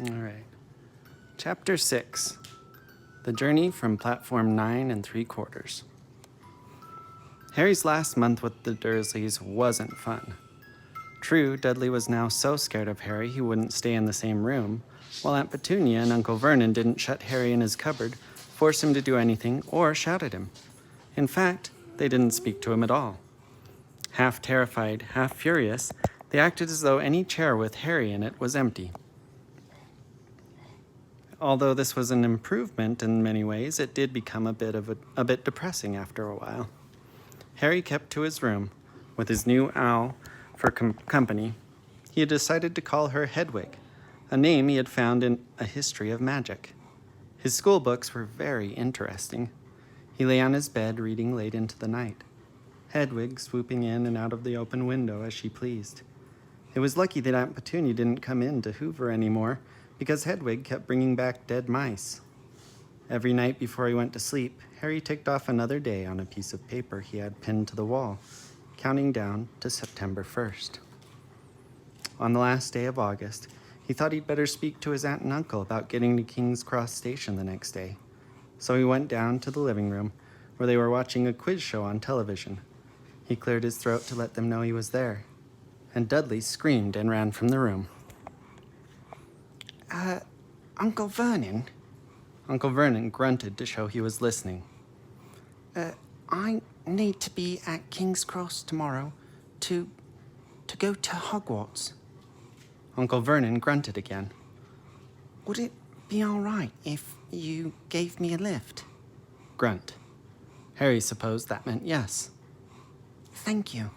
All right. Chapter 6. The Journey from Platform 9 3/4. Harry's last month with the Dursleys wasn't fun. True, Dudley was now so scared of Harry he wouldn't stay in the same room, while Aunt Petunia and Uncle Vernon didn't shut Harry in his cupboard, force him to do anything, or shout at him. In fact, they didn't speak to him at all. Half terrified, half furious, they acted as though any chair with Harry in it was empty. Although this was an improvement in many ways, it did become a bit depressing after a while. Harry kept to his room, with his new owl for company. He had decided to call her Hedwig, a name he had found in A History of Magic. His school books were very interesting. He lay on his bed reading late into the night, Hedwig swooping in and out of the open window as she pleased. It was lucky that Aunt Petunia didn't come in to hoover anymore, because Hedwig kept bringing back dead mice. Every night before he went to sleep, Harry ticked off another day on a piece of paper he had pinned to the wall, counting down to September 1st. On the last day of August, he thought he'd better speak to his aunt and uncle about getting to King's Cross Station the next day. So he went down to the living room, where they were watching a quiz show on television. He cleared his throat to let them know he was there, and Dudley screamed and ran from the room. Uncle Vernon? Uncle Vernon grunted to show he was listening. I need to be at King's Cross tomorrow to go to Hogwarts. Uncle Vernon grunted again. Would it be all right if you gave me a lift? Grunt. Harry supposed that meant yes. Thank you.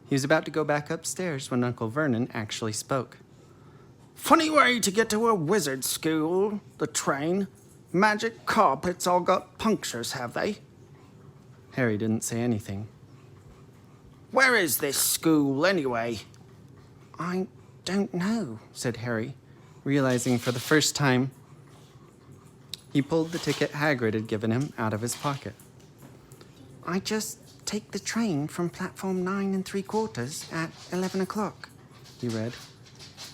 He was about to go back upstairs when Uncle Vernon actually spoke. Funny way to get to a wizard school, the train. Magic carpets all got punctures, have they? Harry didn't say anything. Where is this school, anyway? I don't know, said Harry, realizing for the first time. He pulled the ticket Hagrid had given him out of his pocket. I just take the train from platform 9 3/4 at 11 o'clock, he read.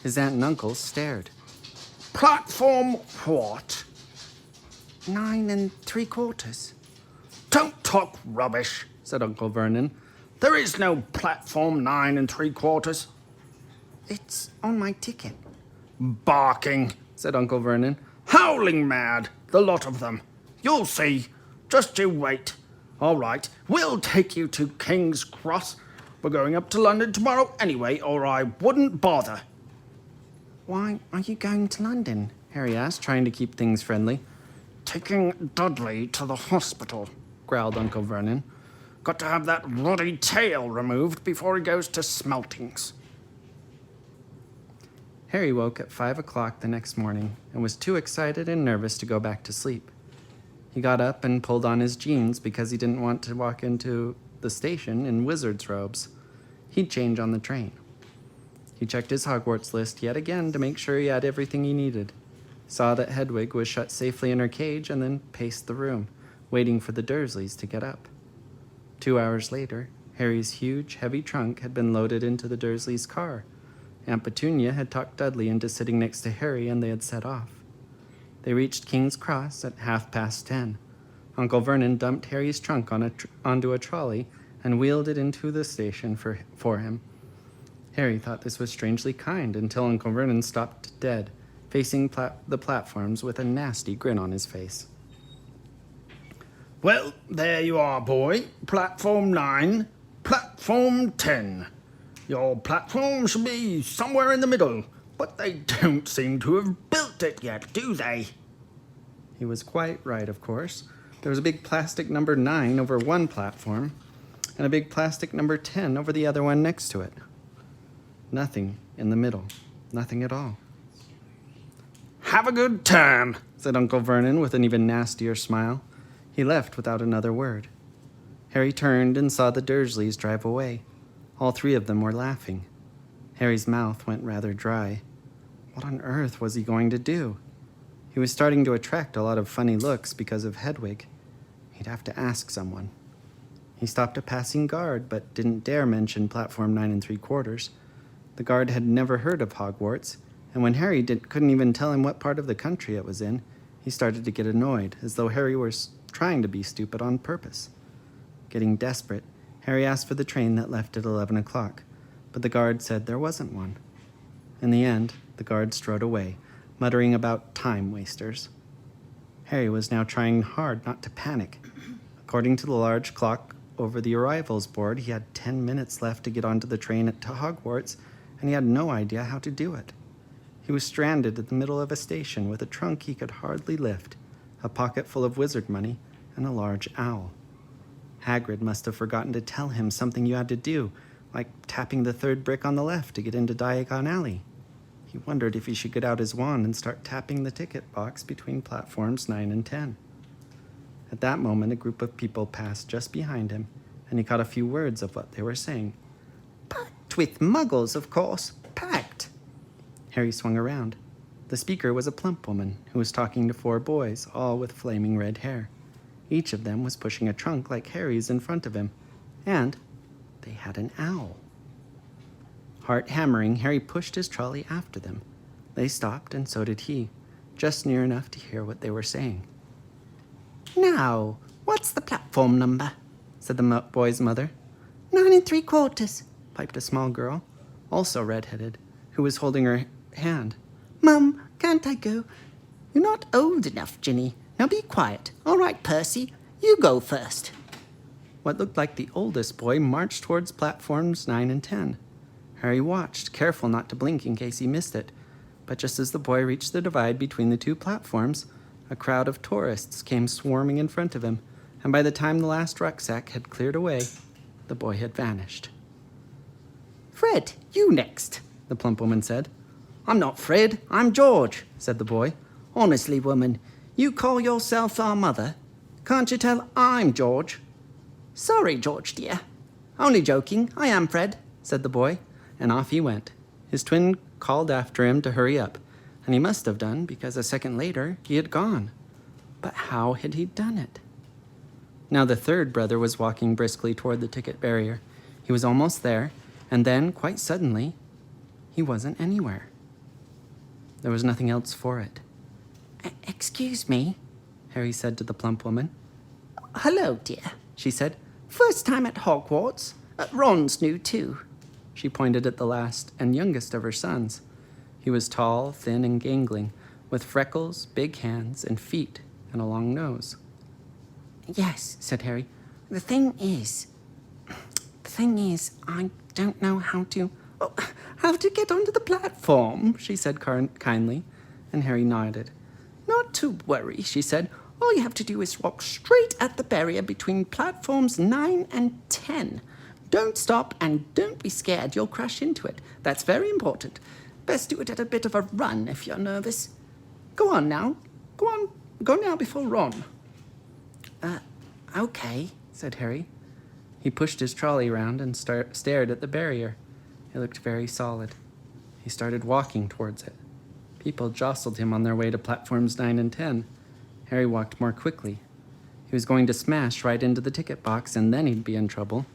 His aunt and uncle stared. Platform what? 9 3/4. Don't talk rubbish, said Uncle Vernon. There is no platform 9 3/4. It's on my ticket. Barking, said Uncle Vernon. Howling mad, the lot of them. You'll see. Just you wait. All right, we'll take you to King's Cross. We're going up to London tomorrow anyway, or I wouldn't bother. Why are you going to London? Harry asked, trying to keep things friendly. Taking Dudley to the hospital, growled Uncle Vernon. Got to have that ruddy tail removed before he goes to Smeltings. Harry woke at 5 o'clock the next morning and was too excited and nervous to go back to sleep. He got up and pulled on his jeans because he didn't want to walk into the station in wizard's robes. He'd change on the train. He checked his Hogwarts list yet again to make sure he had everything he needed, saw that Hedwig was shut safely in her cage, and then paced the room, waiting for the Dursleys to get up. 2 hours later, Harry's huge, heavy trunk had been loaded into the Dursleys' car. Aunt Petunia had talked Dudley into sitting next to Harry, and they had set off. They reached King's Cross at 10:30. Uncle Vernon dumped Harry's trunk onto a trolley and wheeled it into the station for him. Harry thought this was strangely kind until Uncle Vernon stopped dead, facing the platforms with a nasty grin on his face. Well, there you are, boy. Platform 9, platform 10. Your platform should be somewhere in the middle, but they don't seem to have built it yet, do they? He was quite right, of course. There was a big plastic number 9 over one platform, and a big plastic number 10 over the other one next to it. Nothing in the middle. Nothing at all. Have a good time, said Uncle Vernon with an even nastier smile. He left without another word. Harry turned and saw the Dursleys drive away. All three of them were laughing. Harry's mouth went rather dry. What on earth was he going to do? He was starting to attract a lot of funny looks because of Hedwig. He'd have to ask someone. He stopped a passing guard, but didn't dare mention platform 9 3/4. The guard had never heard of Hogwarts, And when Harry couldn't even tell him what part of the country it was in, he started to get annoyed, as though Harry were trying to be stupid on purpose. Getting desperate, Harry asked for the train that left at 11 o'clock, but the guard said there wasn't one. In the end, the guard strode away, muttering about time wasters. Harry was now trying hard not to panic. According to the large clock over the arrivals board, he had 10 minutes left to get onto the train to Hogwarts, and he had no idea how to do it. He was stranded in the middle of a station with a trunk he could hardly lift, a pocket full of wizard money, and a large owl. Hagrid must have forgotten to tell him something you had to do, like tapping the third brick on the left to get into Diagon Alley. He wondered if he should get out his wand and start tapping the ticket box between platforms 9 and 10. At that moment, a group of people passed just behind him, and he caught a few words of what they were saying. "Packed with muggles, of course. Packed." Harry swung around. The speaker was a plump woman who was talking to 4 boys, all with flaming red hair. Each of them was pushing a trunk like Harry's in front of him, and they had an owl. Heart hammering, Harry pushed his trolley after them. They stopped, and so did he, just near enough to hear what they were saying. "Now, what's the platform number?" said the boy's mother. 9 3/4, piped a small girl, also red-headed, who was holding her hand. "Mum, can't I go?" "You're not old enough, Ginny. Now be quiet. All right, Percy, you go first." What looked like the oldest boy marched towards platforms 9 and 10. Harry watched, careful not to blink in case he missed it. But just as the boy reached the divide between the 2 platforms, a crowd of tourists came swarming in front of him, and by the time the last rucksack had cleared away, the boy had vanished. "Fred, you next," the plump woman said. "I'm not Fred, I'm George," said the boy. "Honestly, woman, you call yourself our mother? Can't you tell I'm George?" "Sorry, George, dear." "Only joking, I am Fred," said the boy, and off he went. His twin called after him to hurry up, and he must have done because a second later he had gone. But how had he done it? Now the third brother was walking briskly toward the ticket barrier. He was almost there, and then, quite suddenly, he wasn't anywhere. There was nothing else for it. "Excuse me," Harry said to the plump woman. "Hello, dear," she said. "First time at Hogwarts. Ron's new, too." She pointed at the last and youngest of her sons. He was tall, thin, and gangling, with freckles, big hands, and feet, and a long nose. "Yes," said Harry. The thing is, I don't know how to get onto the platform," she said kindly, and Harry nodded. "Not to worry," she said. "All you have to do is walk straight at the barrier between platforms 9 and 10. Don't stop and don't be scared. You'll crash into it. That's very important. Best do it at a bit of a run if you're nervous. Go on now. Go on. Go now before Ron." Okay," said Harry. He pushed his trolley round and stared at the barrier. It looked very solid. He started walking towards it. People jostled him on their way to platforms 9 and 10. Harry walked more quickly. He was going to smash right into the ticket box, and then he'd be in trouble.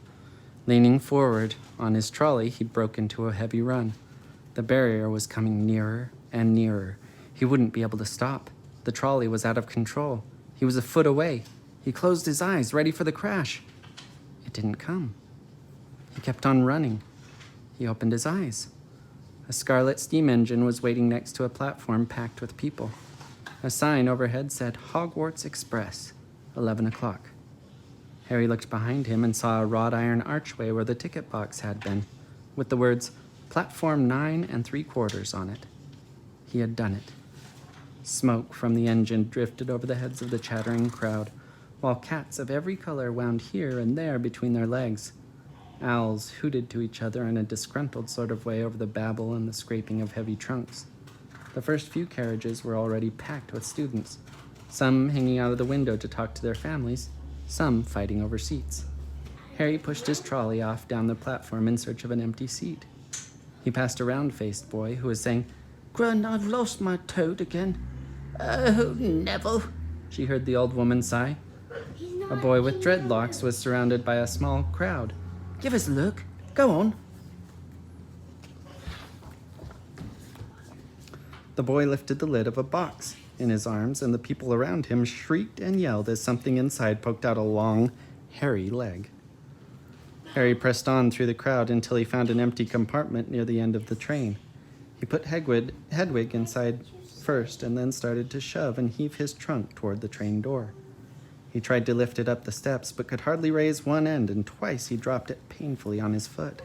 Leaning forward on his trolley, he broke into a heavy run. The barrier was coming nearer and nearer. He wouldn't be able to stop. The trolley was out of control. He was a foot away. He closed his eyes, ready for the crash. It didn't come. He kept on running. He opened his eyes. A scarlet steam engine was waiting next to a platform packed with people. A sign overhead said, "Hogwarts Express, 11 o'clock. Harry looked behind him and saw a wrought iron archway where the ticket box had been, with the words, "Platform 9 3/4" on it. He had done it. Smoke from the engine drifted over the heads of the chattering crowd, while cats of every color wound here and there between their legs. Owls hooted to each other in a disgruntled sort of way over the babble and the scraping of heavy trunks. The first few carriages were already packed with students, some hanging out of the window to talk to their families, some fighting over seats. Harry pushed his trolley off down the platform in search of an empty seat. He passed a round-faced boy who was saying, "Grun, I've lost my toad again." "Oh, Neville," she heard the old woman sigh. A boy with dreadlocks was surrounded by a small crowd. "Give us a look. Go on." The boy lifted the lid of a box in his arms, and the people around him shrieked and yelled as something inside poked out a long, hairy leg. Harry pressed on through the crowd until he found an empty compartment near the end of the train. He put Hedwig inside first and then started to shove and heave his trunk toward the train door. He tried to lift it up the steps, but could hardly raise one end, and twice he dropped it painfully on his foot.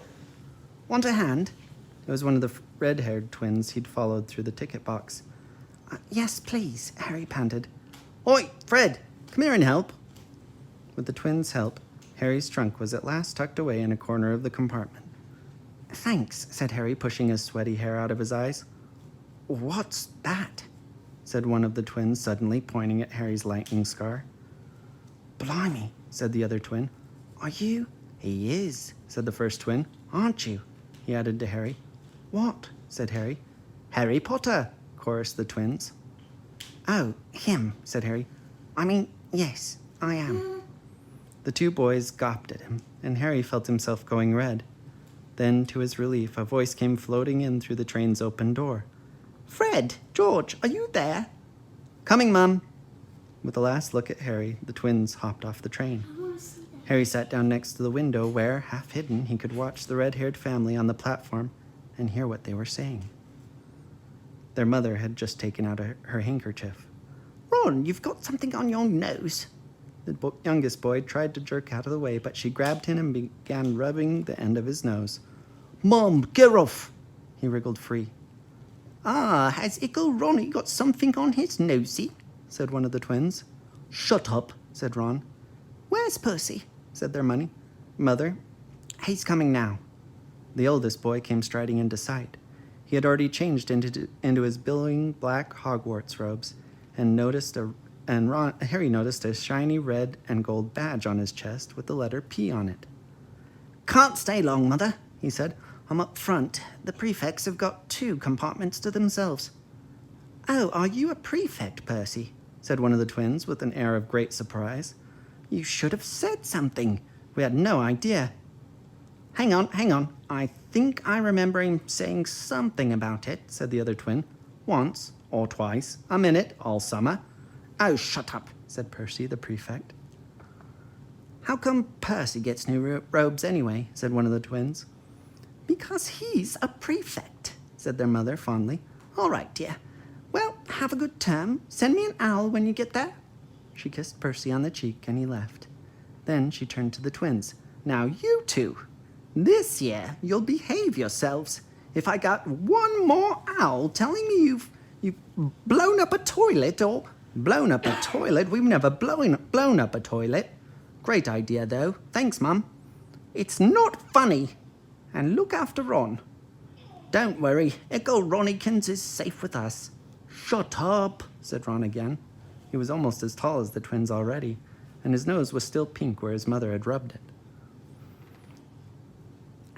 "Want a hand?" It was one of the red-haired twins he'd followed through the ticket box. Yes, please," Harry panted. "Oi, Fred, come here and help." With the twins' help, Harry's trunk was at last tucked away in a corner of the compartment. "Thanks," said Harry, pushing his sweaty hair out of his eyes. "What's that?" said one of the twins suddenly, pointing at Harry's lightning scar. "Blimey," said the other twin. "Are you—" "He is," said the first twin. "Aren't you?" he added to Harry. "What?" said Harry. "Harry Potter," chorused the twins. "Oh, him," said Harry. "I mean, yes, I am." The two boys gawped at him, and Harry felt himself going red. Then, to his relief, a voice came floating in through the train's open door. "Fred, George, are you there?" "Coming, Mum." With a last look at Harry, the twins hopped off the train. Harry sat down next to the window where, half hidden, he could watch the red-haired family on the platform and hear what they were saying. Their mother had just taken out her handkerchief. "Ron, you've got something on your nose." The youngest boy tried to jerk out of the way, but she grabbed him and began rubbing the end of his nose. "Mom, get off!" He wriggled free. "Ah, has Ickle Ronnie got something on his nosy?" said one of the twins. "Shut up," said Ron. "Where's Percy?" said their mother. "He's coming now." The oldest boy came striding into sight. He had already changed into his billowing black Hogwarts robes, and Harry noticed a shiny red and gold badge on his chest with the letter P on it. "Can't stay long, Mother," he said. "I'm up front. The prefects have got 2 compartments to themselves." "Oh, are you a prefect, Percy?" said one of the twins with an air of great surprise. "You should have said something. We had no idea." Hang on. I think I remember him saying something about it," said the other twin. "Once or twice a minute all summer." "Oh, shut up," said Percy, the prefect. "How come Percy gets new robes anyway?" said one of the twins. "Because he's a prefect," said their mother fondly. "All right, dear. Well, have a good term. Send me an owl when you get there." She kissed Percy on the cheek, and he left. Then she turned to the twins. "Now, you two, this year you'll behave yourselves. If I got one more owl telling me you've blown up a toilet or blown up a toilet, we've never blown up a toilet. Great idea, though. Thanks, Mum. It's not funny. And look after Ron. Don't worry, Ickle Ronnikins is safe with us." "Shut up," said Ron again. He was almost as tall as the twins already, and his nose was still pink where his mother had rubbed it.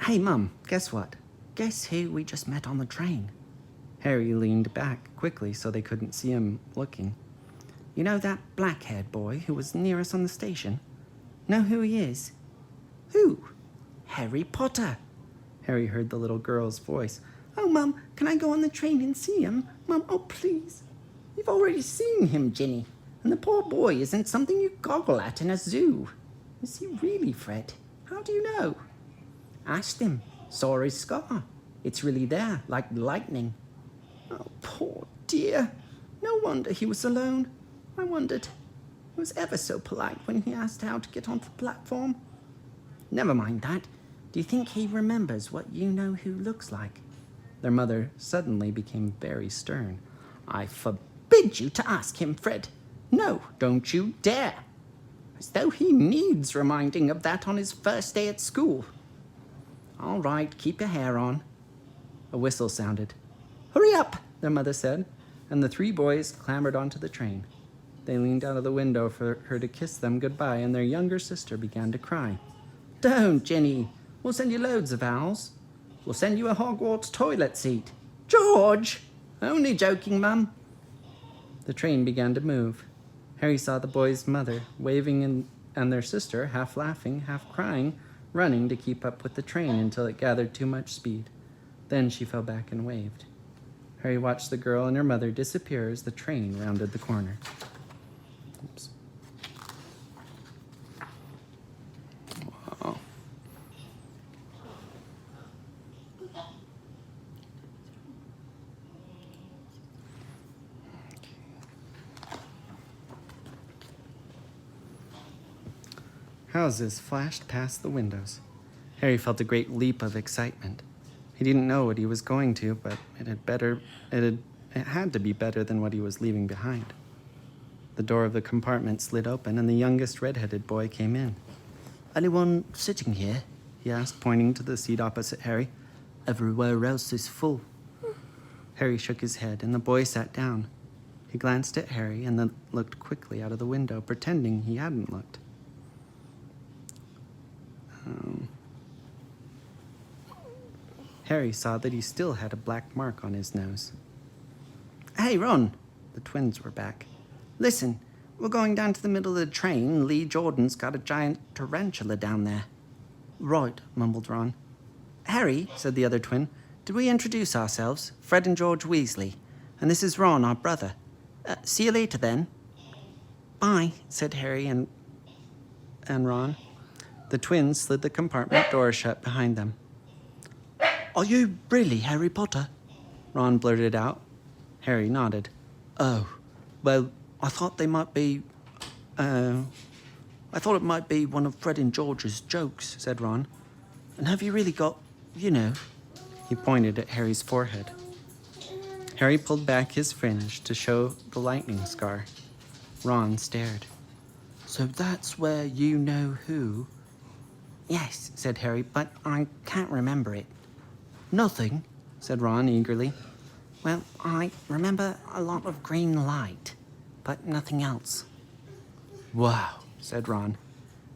"Hey, Mum, guess what? Guess who we just met on the train?" Harry leaned back quickly so they couldn't see him looking. "You know that black-haired boy who was near us on the station? Know who he is?" "Who?" "Harry Potter." Harry heard the little girl's voice. "Oh, Mum, can I go on the train and see him? Mum, oh, please." "You've already seen him, Ginny, and the poor boy isn't something you goggle at in a zoo." "Is he really, Fred? How do you know?" "Asked him. Saw his scar. It's really there, like lightning." "Oh, poor dear. No wonder he was alone. I wondered. He was ever so polite when he asked how to get onto the platform." "Never mind that. Do you think he remembers what you know who looks like?" Their mother suddenly became very stern. "I forbid you to ask him, Fred. No, don't you dare. As though he needs reminding of that on his first day at school." "All right, keep your hair on." A whistle sounded. "Hurry up," their mother said, and the 3 boys clambered onto the train. They leaned out of the window for her to kiss them goodbye, and their younger sister began to cry. "Don't, Ginny. We'll send you loads of owls. We'll send you a Hogwarts toilet seat." "George!" "Only joking, Mum." The train began to move. Harry saw the boys' mother waving and their sister, half laughing, half crying, running to keep up with the train until it gathered too much speed. Then she fell back and waved. Harry watched the girl and her mother disappear as the train rounded the corner. Oops. Wow. Houses flashed past the windows. Harry felt a great leap of excitement. He didn't know what he was going to, but it had to be better than what he was leaving behind. The door of the compartment slid open, and the youngest red-headed boy came in. Anyone sitting here? He asked, pointing to the seat opposite Harry. Everywhere else is full. Harry shook his head, and the boy sat down. He glanced at Harry and then looked quickly out of the window, pretending he hadn't looked. Harry saw that he still had a black mark on his nose. Hey, Ron. The twins were back. Listen, we're going down to the middle of the train. Lee Jordan's got a giant tarantula down there. Right, mumbled Ron. Harry, said the other twin, did we introduce ourselves? Fred and George Weasley. And this is Ron, our brother. See you later, then. Bye, said Harry and Ron. The twins slid the compartment door shut behind them. Are you really Harry Potter? Ron blurted out. Harry nodded. Oh, well, I thought it might be one of Fred and George's jokes, said Ron. And have you really got, you know? He pointed at Harry's forehead. Harry pulled back his fringe to show the lightning scar. Ron stared. So that's where you know who? Yes, said Harry, but I can't remember it. Nothing, said Ron eagerly. Well, I remember a lot of green light, but nothing else. Wow, said Ron.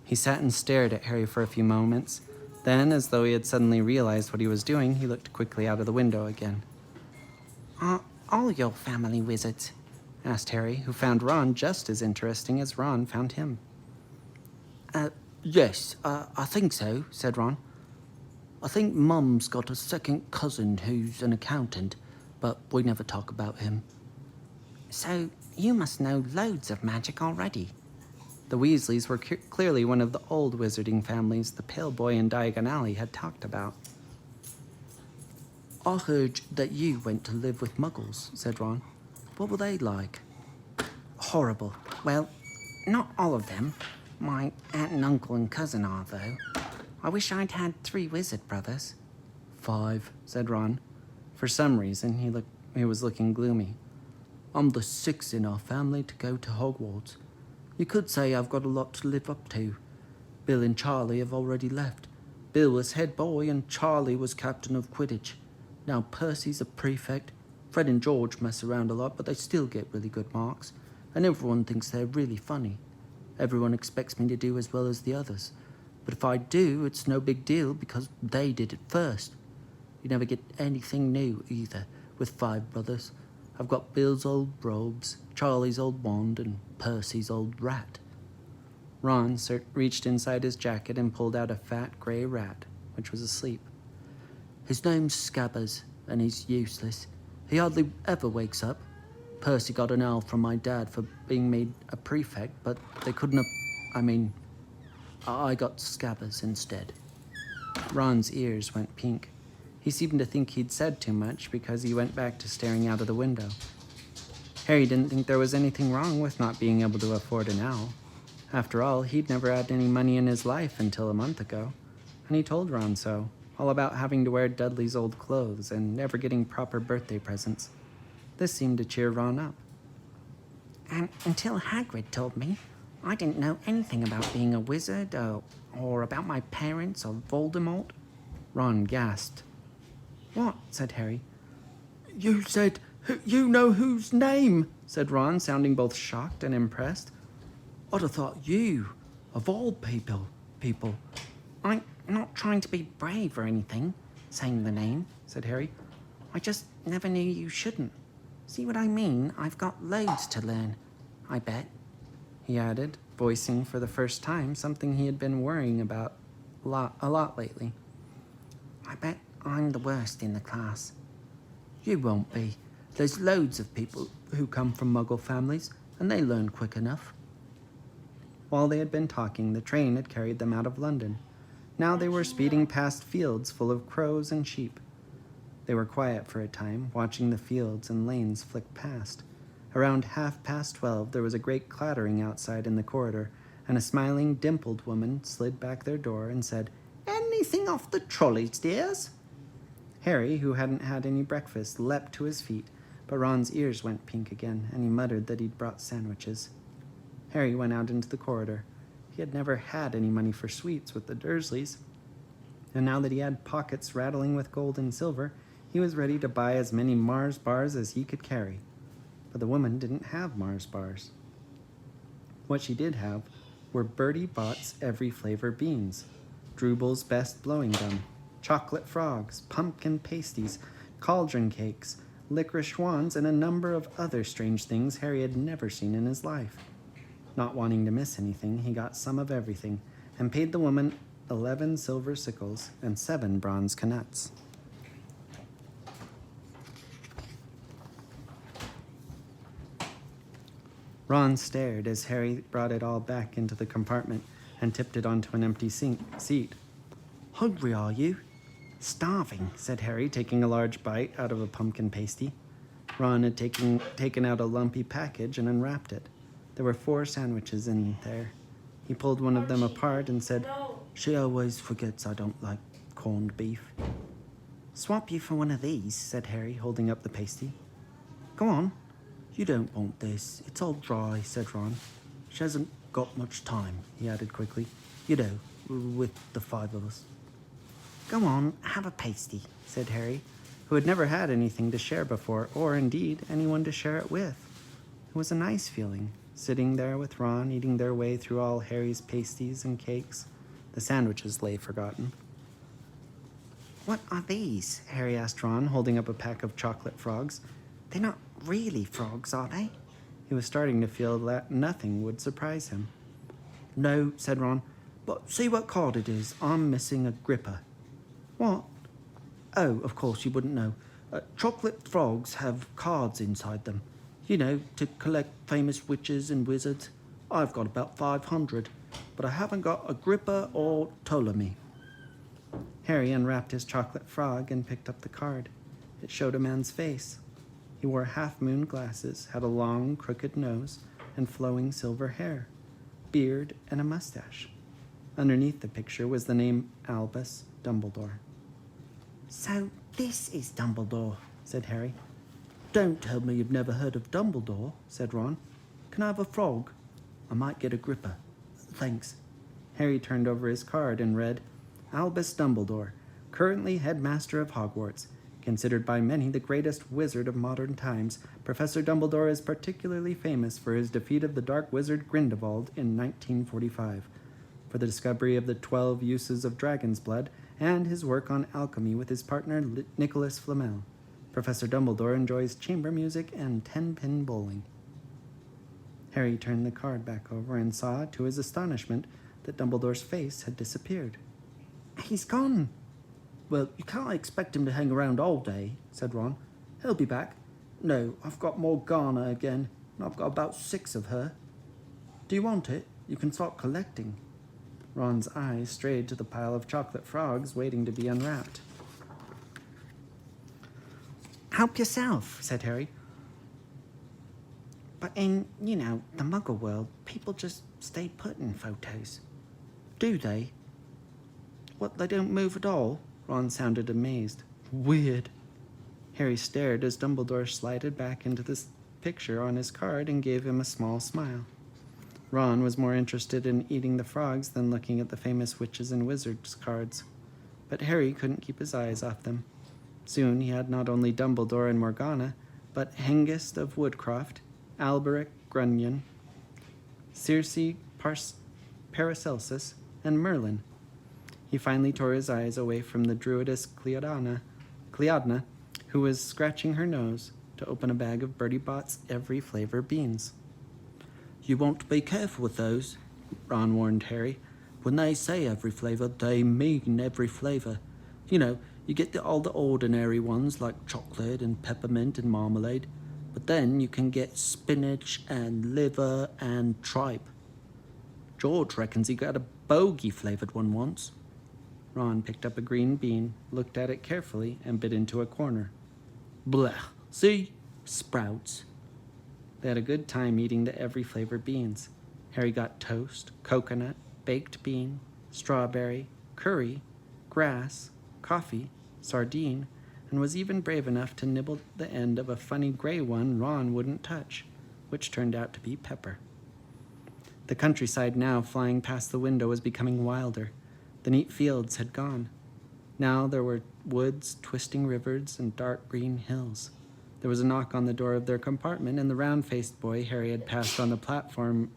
He sat and stared at Harry for a few moments. Then, as though he had suddenly realized what he was doing, he looked quickly out of the window again. Are all your family wizards? Asked Harry, who found Ron just as interesting as Ron found him. Yes, I think so, said Ron. I think Mum's got a second cousin who's an accountant, but we never talk about him. So, you must know loads of magic already. The Weasleys were clearly one of the old wizarding families the pale boy in Diagon Alley had talked about. I heard that you went to live with Muggles, said Ron. What were they like? Horrible. Well, not all of them. My aunt and uncle and cousin are, though. I wish I'd had 3 wizard brothers. 5, said Ron. For some reason, he was looking gloomy. I'm the 6th in our family to go to Hogwarts. You could say I've got a lot to live up to. Bill and Charlie have already left. Bill was head boy and Charlie was captain of Quidditch. Now Percy's a prefect. Fred and George mess around a lot, but they still get really good marks. And everyone thinks they're really funny. Everyone expects me to do as well as the others. But if I do, it's no big deal because they did it first. You never get anything new either with 5 brothers. I've got Bill's old robes, Charlie's old wand, and Percy's old rat. Ron reached inside his jacket and pulled out a fat grey rat, which was asleep. His name's Scabbers, and he's useless. He hardly ever wakes up. Percy got an owl from my dad for being made a prefect, but they couldn't have... I got Scabbers instead. Ron's ears went pink. He seemed to think he'd said too much because he went back to staring out of the window. Harry didn't think there was anything wrong with not being able to afford an owl. After all, he'd never had any money in his life until a month ago, and he told Ron so, all about having to wear Dudley's old clothes and never getting proper birthday presents. This seemed to cheer Ron up. And until Hagrid told me, I didn't know anything about being a wizard, or about my parents, or Voldemort. Ron gasped. What? Said Harry. You said, you know whose name? Said Ron, sounding both shocked and impressed. I'd have thought you, of all people. I'm not trying to be brave or anything, saying the name, said Harry. I just never knew you shouldn't. See what I mean? I've got loads to learn, I bet. He added, voicing for the first time something he had been worrying about a lot lately. I bet I'm the worst in the class. You won't be. There's loads of people who come from Muggle families, and they learn quick enough. While they had been talking, the train had carried them out of London. Now they were speeding past fields full of crows and sheep. They were quiet for a time, watching the fields and lanes flick past. Around 12:30, there was a great clattering outside in the corridor, and a smiling, dimpled woman slid back their door and said, Anything off the trolleys, dears? Harry, who hadn't had any breakfast, leapt to his feet, but Ron's ears went pink again, and he muttered that he'd brought sandwiches. Harry went out into the corridor. He had never had any money for sweets with the Dursleys, and now that he had pockets rattling with gold and silver, he was ready to buy as many Mars bars as he could carry. But the woman didn't have Mars bars. What she did have were Bertie Bott's every flavor beans, Drooble's best blowing gum, chocolate frogs, pumpkin pasties, cauldron cakes, licorice wands, and a number of other strange things Harry had never seen in his life. Not wanting to miss anything, he got some of everything and paid the woman 11 silver sickles and 7 bronze canuts. Ron stared as Harry brought it all back into the compartment and tipped it onto an empty seat. Hungry, are you? Starving, said Harry, taking a large bite out of a pumpkin pasty. Ron had taken out a lumpy package and unwrapped it. There were 4 sandwiches in there. He pulled one of them apart and said, She always forgets I don't like corned beef. Swap you for one of these, said Harry, holding up the pasty. Go on. You don't want this. It's all dry, said Ron. She hasn't got much time, he added quickly. You know, with the 5 of us. Go on, have a pasty, said Harry, who had never had anything to share before, or indeed anyone to share it with. It was a nice feeling, sitting there with Ron, eating their way through all Harry's pasties and cakes. The sandwiches lay forgotten. What are these? Harry asked Ron, holding up a pack of chocolate frogs. They're not really frogs, are they? He was starting to feel that nothing would surprise him. No, said Ron, but see what card it is. I'm missing a gripper. What? Oh, of course you wouldn't know. Chocolate frogs have cards inside them. You know, to collect famous witches and wizards. I've got about 500, but I haven't got a gripper or Ptolemy. Harry unwrapped his chocolate frog and picked up the card. It showed a man's face. He wore half-moon glasses, had a long, crooked nose, and flowing silver hair, beard, and a mustache. Underneath the picture was the name Albus Dumbledore. So this is Dumbledore, said Harry. Don't tell me you've never heard of Dumbledore, said Ron. Can I have a frog? I might get a gripper. Thanks. Harry turned over his card and read, Albus Dumbledore, currently headmaster of Hogwarts. Considered by many the greatest wizard of modern times, Professor Dumbledore is particularly famous for his defeat of the dark wizard Grindelwald in 1945, for the discovery of the 12 uses of dragon's blood, and his work on alchemy with his partner Nicholas Flamel. Professor Dumbledore enjoys chamber music and 10-pin bowling. Harry turned the card back over and saw, to his astonishment, that Dumbledore's face had disappeared. He's gone. Well, you can't expect him to hang around all day, said Ron. He'll be back. No, I've got Morgana again, and I've got about 6 of her. Do you want it? You can start collecting. Ron's eyes strayed to the pile of chocolate frogs waiting to be unwrapped. Help yourself, said Harry. But in, the Muggle world, people just stay put in photos. Do they? What, they don't move at all? Ron sounded amazed. Weird. Harry stared as Dumbledore slided back into this picture on his card and gave him a small smile. Ron was more interested in eating the frogs than looking at the famous witches and wizards cards. But Harry couldn't keep his eyes off them. Soon he had not only Dumbledore and Morgana, but Hengist of Woodcroft, Alberic Grunion, Circe Paracelsus, and Merlin. He finally tore his eyes away from the druidess Cleodna, who was scratching her nose to open a bag of Bertie Bott's every flavor beans. You want to be careful with those, Ron warned Harry. When they say every flavor, they mean every flavor. You You get all the ordinary ones like chocolate and peppermint and marmalade, but then you can get spinach and liver and tripe. George reckons he got a bogey-flavored one once. Ron picked up a green bean, looked at it carefully, and bit into a corner. Blech. See? Sprouts. They had a good time eating the every flavor beans. Harry got toast, coconut, baked bean, strawberry, curry, grass, coffee, sardine, and was even brave enough to nibble the end of a funny gray one Ron wouldn't touch, which turned out to be pepper. The countryside now flying past the window was becoming wilder. The neat fields had gone. Now there were woods, twisting rivers, and dark green hills. There was a knock on the door of their compartment, and the round-faced boy Harry had passed on the platform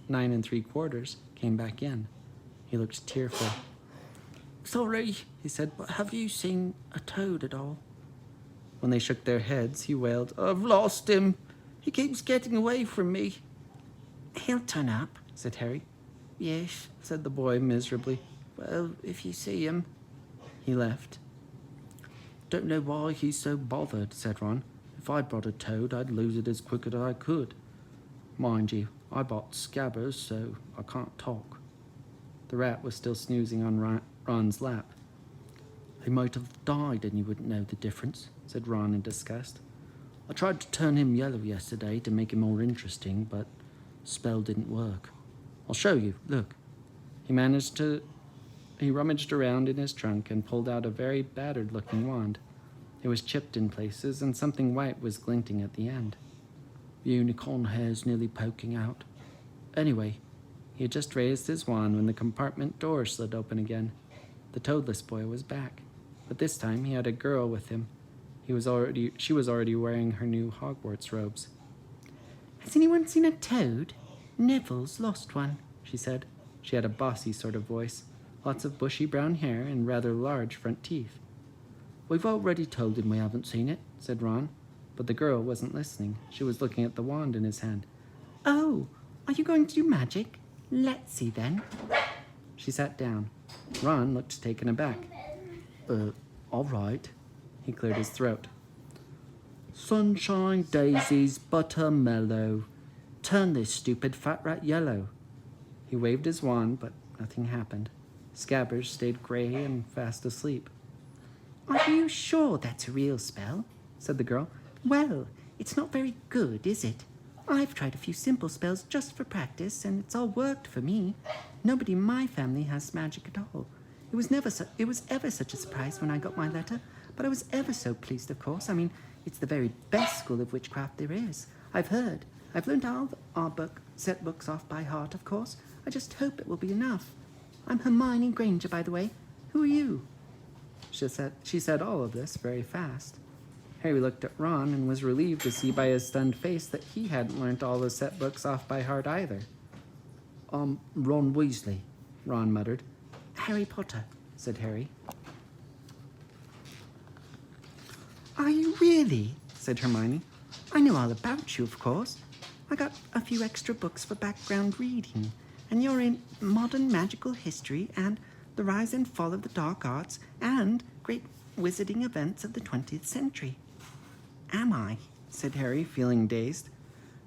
9 3/4 came back in. He looked tearful. Sorry, he said, but have you seen a toad at all? When they shook their heads, he wailed, I've lost him. He keeps getting away from me. He'll turn up, said Harry. Yes, Said the boy miserably. well, if you see him. He left. Don't know why he's so bothered, said Ron. If I brought a toad, I'd lose it as quick as I could. Mind you, I bought Scabbers, so I can't talk. The rat was still snoozing on Ron's lap. He might have died and you wouldn't know the difference, said Ron in disgust. I tried to turn him yellow yesterday to make him more interesting, but spell didn't work. I'll show you, look. He rummaged around in his trunk and pulled out a very battered-looking wand. It was chipped in places, and something white was glinting at the end. Unicorn hair's nearly poking out. Anyway, he had just raised his wand when the compartment door slid open again. The toadless boy was back, but this time he had a girl with him. She was already wearing her new Hogwarts robes. Has anyone seen a toad? Neville's lost one, she said. She had a bossy sort of voice, lots of bushy brown hair and rather large front teeth. We've already told him we haven't seen it, said Ron, but the girl wasn't listening. She was looking at the wand in his hand. Oh, are you going to do magic? Let's see then. She sat down. Ron looked taken aback. All right. He cleared his throat. Sunshine, daisies, butter, mellow. Turn this stupid fat rat yellow. He waved his wand, but nothing happened. Scabbers stayed grey and fast asleep. Are you sure that's a real spell? Said the girl. Well, it's not very good, is it? I've tried a few simple spells just for practice, and it's all worked for me. Nobody in my family has magic at all. It was ever such a surprise when I got my letter, but I was ever so pleased, of course. I mean, it's the very best school of witchcraft there is. I've heard. I've learned all our set books off by heart, of course. I just hope it will be enough. I'm Hermione Granger, by the way. Who are you? She said all of this very fast. Harry looked at Ron and was relieved to see by his stunned face that he hadn't learnt all the set books off by heart either. Ron Weasley, Ron muttered. Harry Potter, said Harry. Are you really? Said Hermione. I know all about you, of course. I got a few extra books for background reading, and you're in modern magical history and the rise and fall of the dark arts and great wizarding events of the 20th century. Am I? Said Harry, feeling dazed.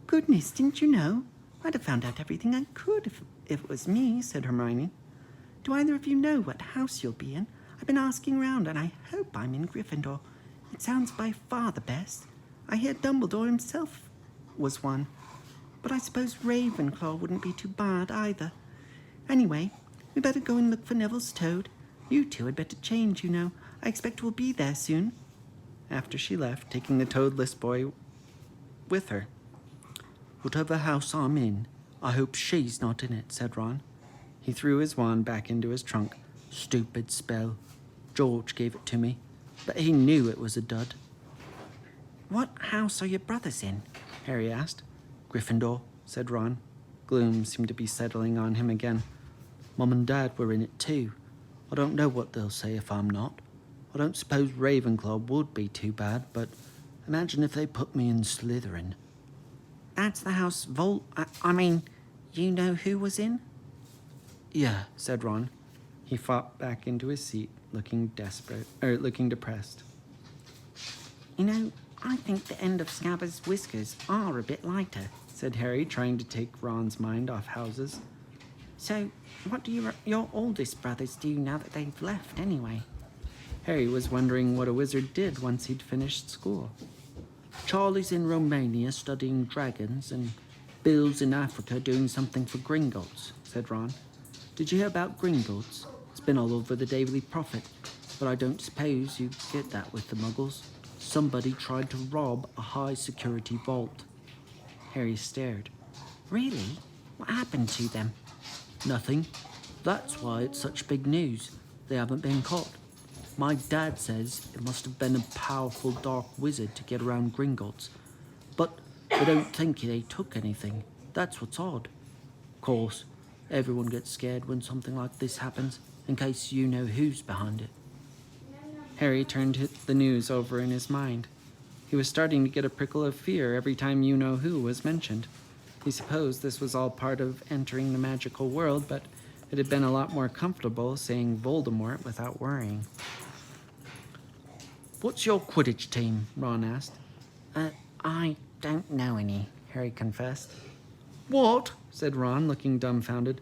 Goodness, didn't you know? I'd have found out everything I could if it was me, said Hermione. Do either of you know what house you'll be in? I've been asking around, and I hope I'm in Gryffindor. It sounds by far the best. I hear Dumbledore himself was one. But I suppose Ravenclaw wouldn't be too bad either. Anyway, we better go and look for Neville's toad. You two had better change, you know. I expect we'll be there soon. After she left, taking the toadless boy with her. Whatever house I'm in, I hope she's not in it, said Ron. He threw his wand back into his trunk. Stupid spell. George gave it to me, but he knew it was a dud. What house are your brothers in? Harry asked. Gryffindor, said Ron. Gloom seemed to be settling on him again. Mum and Dad were in it too. I don't know what they'll say if I'm not. I don't suppose Ravenclaw would be too bad, but imagine if they put me in Slytherin. That's the house you know who was in? Yeah, said Ron. He flopped back into his seat, looking depressed. You know, I think the end of Scabber's whiskers are a bit lighter, Said Harry, trying to take Ron's mind off houses. So, what do your oldest brothers do now that they've left, anyway? Harry was wondering what a wizard did once he'd finished school. Charlie's in Romania studying dragons, and Bill's in Africa doing something for Gringotts, said Ron. Did you hear about Gringotts? It's been all over the Daily Prophet, but I don't suppose you get that with the Muggles. Somebody tried to rob a high-security vault. Harry stared. Really? What happened to them? Nothing. That's why it's such big news. They haven't been caught. My dad says it must have been a powerful dark wizard to get around Gringotts. But I don't think they took anything. That's what's odd. Of course, everyone gets scared when something like this happens, in case you know who's behind it. Harry turned the news over in his mind. He was starting to get a prickle of fear every time you-know-who was mentioned. He supposed this was all part of entering the magical world, but it had been a lot more comfortable saying Voldemort without worrying. What's your Quidditch team? Ron asked. I don't know any, Harry confessed. What? Said Ron, looking dumbfounded.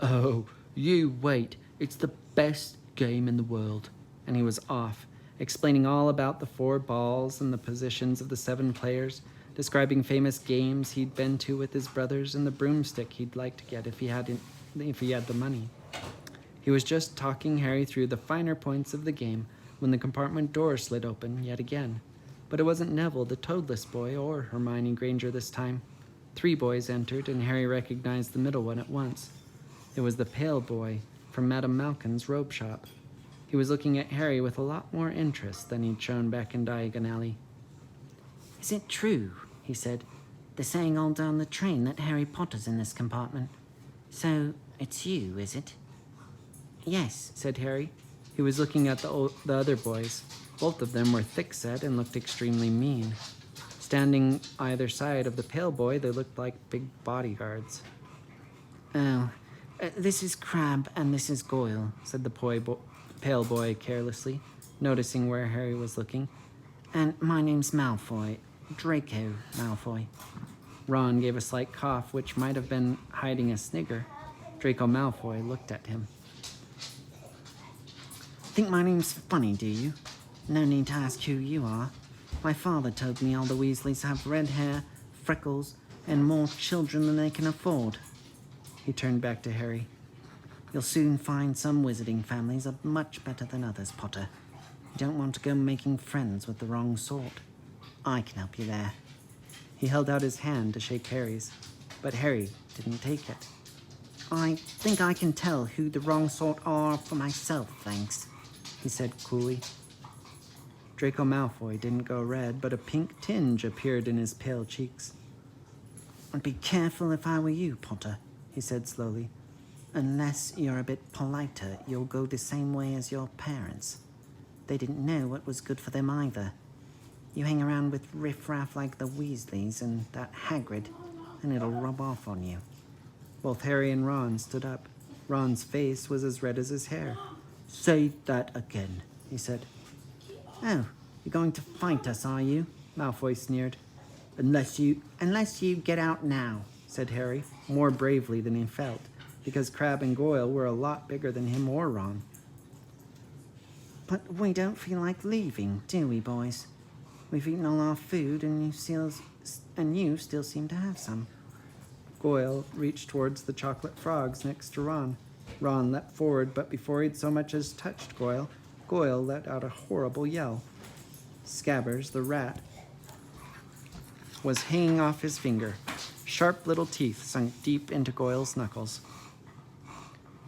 Oh, you wait. It's the best game in the world. And he was off, explaining all about the 4 balls and the positions of the 7 players, describing famous games he'd been to with his brothers and the broomstick he'd like to get if he had the money. He was just talking Harry through the finer points of the game when the compartment door slid open yet again. But it wasn't Neville, the toadless boy, or Hermione Granger this time. 3 boys entered, and Harry recognized the middle one at once. It was the pale boy from Madame Malkin's robe shop. He was looking at Harry with a lot more interest than he'd shown back in Diagon Alley. Is it true, he said, they're saying all down the train that Harry Potter's in this compartment? So, it's you, is it? Yes, said Harry. He was looking at the other boys. Both of them were thick-set and looked extremely mean. Standing either side of the pale boy, they looked like big bodyguards. Oh, this is Crabbe and this is Goyle, said the pale boy carelessly, noticing where Harry was looking. And my name's Malfoy, Draco Malfoy. Ron gave a slight cough, which might have been hiding a snigger. Draco Malfoy looked at him. Think my name's funny, do you? No need to ask who you are. My father told me all the Weasleys have red hair, freckles, and more children than they can afford. He turned back to Harry. You'll soon find some wizarding families are much better than others, Potter. You don't want to go making friends with the wrong sort. I can help you there. He held out his hand to shake Harry's, but Harry didn't take it. I think I can tell who the wrong sort are for myself, thanks, he said coolly. Draco Malfoy didn't go red, but a pink tinge appeared in his pale cheeks. I'd be careful if I were you, Potter, he said slowly. Unless you're a bit politer, you'll go the same way as your parents. They didn't know what was good for them either. You hang around with riffraff like the Weasleys and that Hagrid, and it'll rub off on you. Both Harry and Ron stood up. Ron's face was as red as his hair. Say that again, he said. Oh, you're going to fight us, are you? Malfoy sneered. Unless you get out now, said Harry, more bravely than he felt, because Crabbe and Goyle were a lot bigger than him or Ron. But we don't feel like leaving, do we, boys? We've eaten all our food, and you still seem to have some. Goyle reached towards the chocolate frogs next to Ron. Ron leapt forward, but before he'd so much as touched Goyle, Goyle let out a horrible yell. Scabbers, the rat, was hanging off his finger. Sharp little teeth sunk deep into Goyle's knuckles.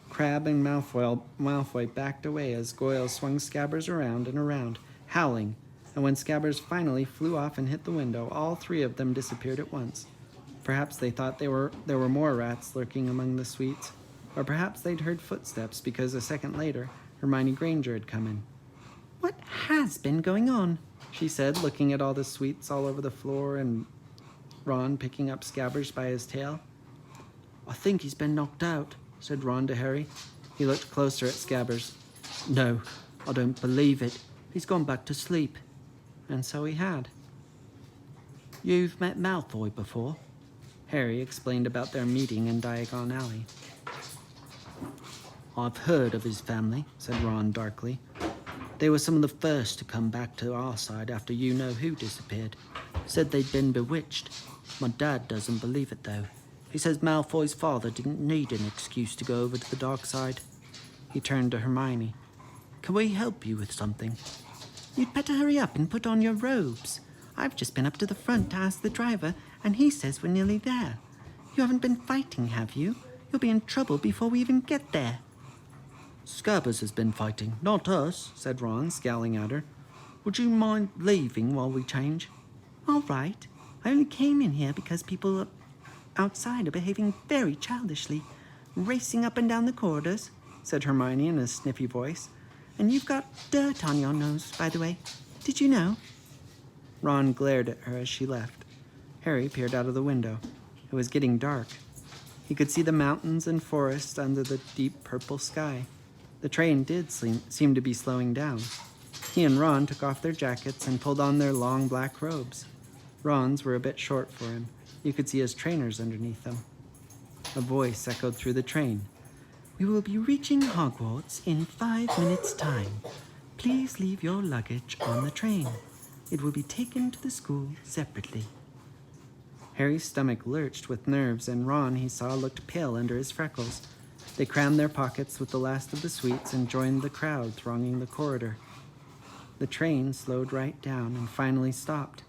Crabbe and Malfoy backed away as Goyle swung Scabbers around and around, howling, and when Scabbers finally flew off and hit the window, all 3 of them disappeared at once. Perhaps they thought there were more rats lurking among the sweets, or perhaps they'd heard footsteps because a second later, Hermione Granger had come in. What has been going on? She said, looking at all the sweets all over the floor and Ron picking up Scabbers by his tail. I think he's been knocked out, said Ron to Harry. He looked closer at Scabbers. No, I don't believe it. He's gone back to sleep. And so he had. You've met Malfoy before? Harry explained about their meeting in Diagon Alley. I've heard of his family, said Ron darkly. They were some of the first to come back to our side after you-know-who disappeared. Said they'd been bewitched. My dad doesn't believe it, though. He says Malfoy's father didn't need an excuse to go over to the dark side. He turned to Hermione. Can we help you with something? You'd better hurry up and put on your robes. I've just been up to the front to ask the driver, and he says we're nearly there. You haven't been fighting, have you? You'll be in trouble before we even get there. Scabbers has been fighting, not us, said Ron, scowling at her. Would you mind leaving while we change? All right. I only came in here because people outside are behaving very childishly, racing up and down the corridors, said Hermione in a sniffy voice. And you've got dirt on your nose, by the way. Did you know? Ron glared at her as she left. Harry peered out of the window. It was getting dark. He could see the mountains and forests under the deep purple sky. The train did seem to be slowing down. He and Ron took off their jackets and pulled on their long black robes. Ron's were a bit short for him. You could see his trainers underneath them. A voice echoed through the train. We will be reaching Hogwarts in 5 minutes' time. Please leave your luggage on the train. It will be taken to the school separately. Harry's stomach lurched with nerves, and Ron, he saw, looked pale under his freckles. They crammed their pockets with the last of the sweets and joined the crowd thronging the corridor. The train slowed right down and finally stopped.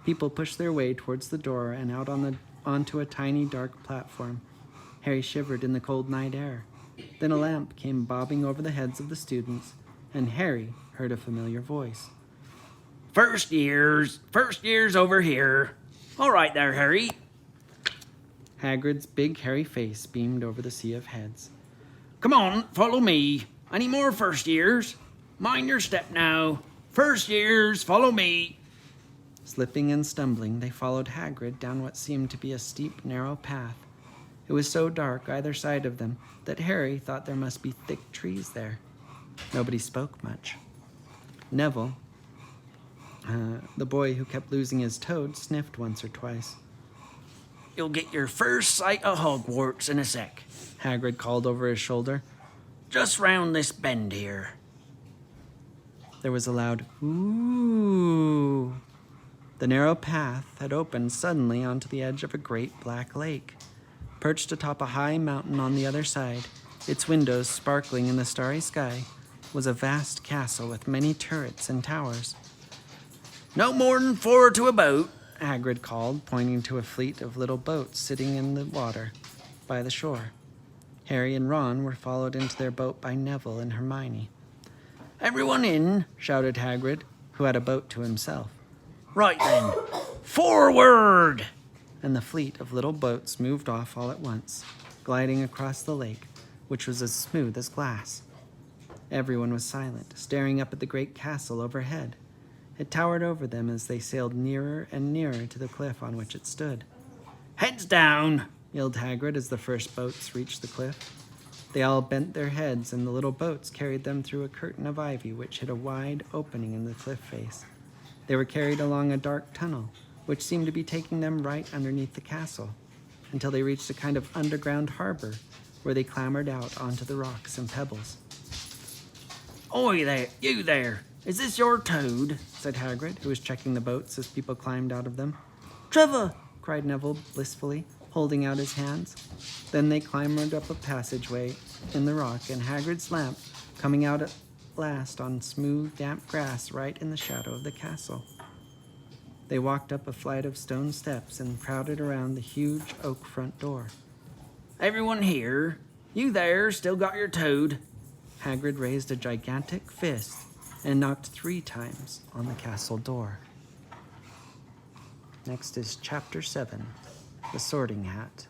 People pushed their way towards the door and out onto a tiny dark platform. Harry shivered in the cold night air. Then a lamp came bobbing over the heads of the students, and Harry heard a familiar voice. First years over here. All right there, Harry. Hagrid's big hairy face beamed over the sea of heads. Come on, follow me. Any more first years? Mind your step now. First years, follow me. Slipping and stumbling, they followed Hagrid down what seemed to be a steep, narrow path. It was so dark either side of them that Harry thought there must be thick trees there. Nobody spoke much. Neville, the boy who kept losing his toad, sniffed once or twice. You'll get your first sight of Hogwarts in a sec, Hagrid called over his shoulder. Just round this bend here. There was a loud ooh. The narrow path had opened suddenly onto the edge of a great black lake. Perched atop a high mountain on the other side, its windows sparkling in the starry sky, was a vast castle with many turrets and towers. No more'n 4 to a boat, Hagrid called, pointing to a fleet of little boats sitting in the water by the shore. Harry and Ron were followed into their boat by Neville and Hermione. Everyone in, shouted Hagrid, who had a boat to himself. Right then, forward! And the fleet of little boats moved off all at once, gliding across the lake, which was as smooth as glass. Everyone was silent, staring up at the great castle overhead. It towered over them as they sailed nearer and nearer to the cliff on which it stood. Heads down, yelled Hagrid as the first boats reached the cliff. They all bent their heads, and the little boats carried them through a curtain of ivy which hid a wide opening in the cliff face. They were carried along a dark tunnel, which seemed to be taking them right underneath the castle, until they reached a kind of underground harbor, where they clambered out onto the rocks and pebbles. Oi there, you there! Is this your toad? Said Hagrid, who was checking the boats as people climbed out of them. Trevor! Cried Neville blissfully, holding out his hands. Then they clambered up a passageway in the rock, and Hagrid's lamp coming out at last on smooth, damp grass right in the shadow of the castle. They walked up a flight of stone steps and crowded around the huge oak front door. Everyone here? You there, still got your toad? Hagrid raised a gigantic fist and knocked 3 times on the castle door. Next is Chapter 7, The Sorting Hat.